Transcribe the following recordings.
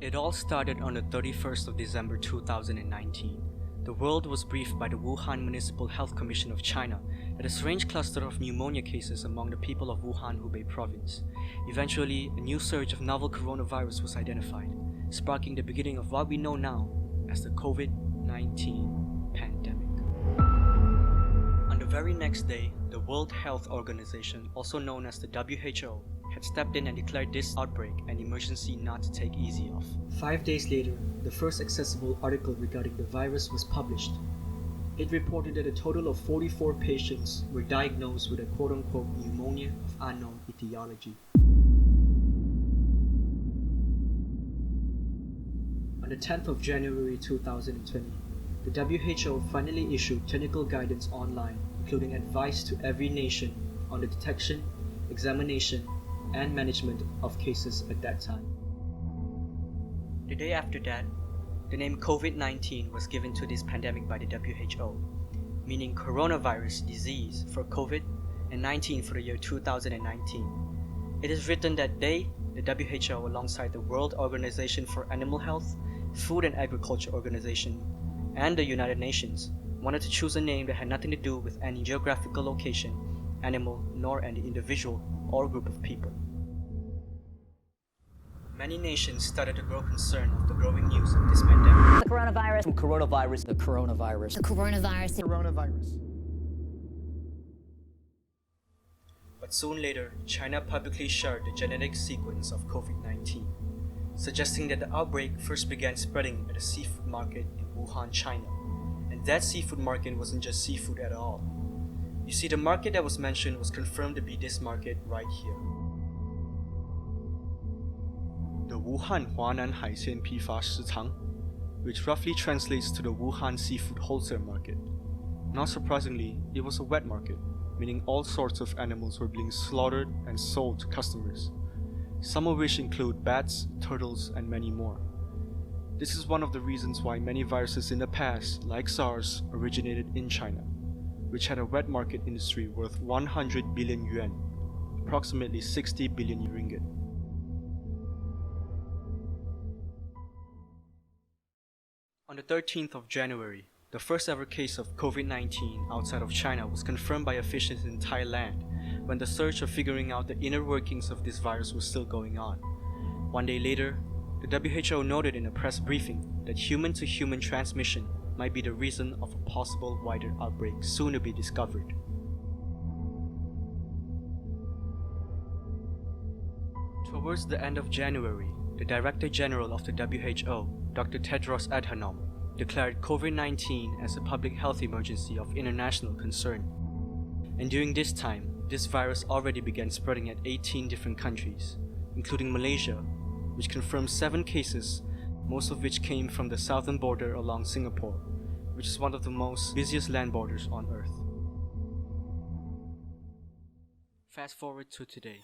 It all started on the 31st of December 2019. The world was briefed by the Wuhan Municipal Health Commission of China that a strange cluster of pneumonia cases among the people of Wuhan, Hubei province. Eventually, a new surge of novel coronavirus was identified, sparking the beginning of what we know now as the COVID-19 pandemic. On the very next day, the World Health Organization, also known as the WHO, had stepped in and declared this outbreak an emergency not to take easy of. 5 days later, the first accessible article regarding the virus was published. It reported that a total of 44 patients were diagnosed with a quote-unquote pneumonia of unknown etiology. On the 10th of January 2020, the WHO finally issued technical guidance online, including advice to every nation on the detection, examination, and management of cases at that time. The day after that, the name COVID-19 was given to this pandemic by the WHO, meaning coronavirus disease for COVID and 19 for the year 2019. It is written that they, the WHO, alongside the World Organization for Animal Health, Food and Agriculture Organization, and the United Nations, wanted to choose a name that had nothing to do with any geographical location, animal, nor any individual or group of people. Many nations started to grow concerned of the growing news of this pandemic. The coronavirus. The coronavirus. The coronavirus. The coronavirus. The coronavirus. But soon later, China publicly shared the genetic sequence of COVID-19, suggesting that the outbreak first began spreading at a seafood market in Wuhan, China. And that seafood market wasn't just seafood at all. You see, the market that was mentioned was confirmed to be this market right here. The Wuhan Huanan Haixian Pifa Shicang, which roughly translates to the Wuhan Seafood Wholesale Market. Not surprisingly, it was a wet market, meaning all sorts of animals were being slaughtered and sold to customers, some of which include bats, turtles, and many more. This is one of the reasons why many viruses in the past, like SARS, originated in China, which had a wet market industry worth 100 billion yuan, approximately 60 billion ringgit. On the 13th of January, the first ever case of COVID-19 outside of China was confirmed by officials in Thailand when the search of figuring out the inner workings of this virus was still going on. 1 day later, the WHO noted in a press briefing that human-to-human transmission might be the reason of a possible wider outbreak soon to be discovered. Towards the end of January, the Director General of the WHO, Dr. Tedros Adhanom, declared COVID-19 as a public health emergency of international concern. And during this time, this virus already began spreading at 18 different countries, including Malaysia, which confirmed 7 cases, most of which came from the southern border along Singapore, which is one of the most busiest land borders on Earth. Fast forward to today.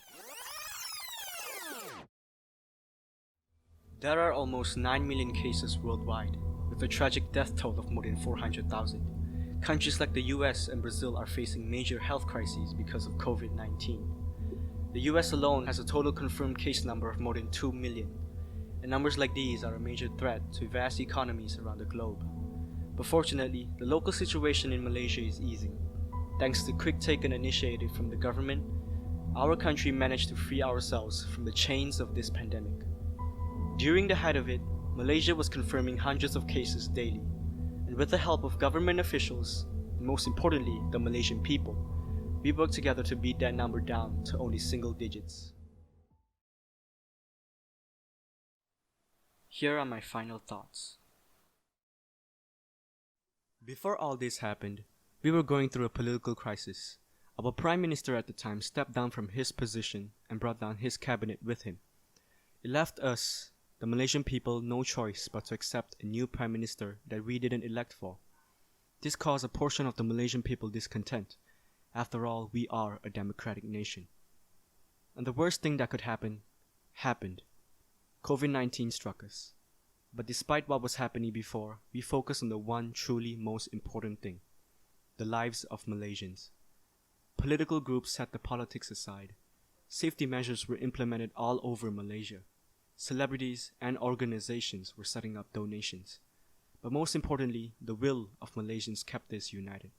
There are almost 9 million cases worldwide, with a tragic death toll of more than 400,000. Countries like the US and Brazil are facing major health crises because of COVID-19. The US alone has a total confirmed case number of more than 2 million, and numbers like these are a major threat to vast economies around the globe. But fortunately, the local situation in Malaysia is easing. Thanks to quick taken initiative from the government, our country managed to free ourselves from the chains of this pandemic. During the height of it, Malaysia was confirming hundreds of cases daily, and with the help of government officials, and most importantly, the Malaysian people, we worked together to beat that number down to only single digits. Here are my final thoughts. Before all this happened, we were going through a political crisis. Our Prime Minister at the time stepped down from his position and brought down his cabinet with him. It left us, the Malaysian people, no choice but to accept a new Prime Minister that we didn't elect for. This caused a portion of the Malaysian people discontent. After all, we are a democratic nation. And the worst thing that could happen, happened. COVID-19 struck us. But despite what was happening before, we focused on the one truly most important thing: the lives of Malaysians. Political groups set the politics aside. Safety measures were implemented all over Malaysia. Celebrities and organizations were setting up donations. But most importantly, the will of Malaysians kept us united.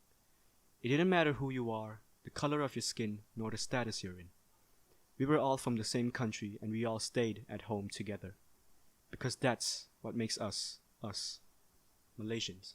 It didn't matter who you are, the color of your skin, nor the status you're in. We were all from the same country and we all stayed at home together. Because that's what makes us, Malaysians.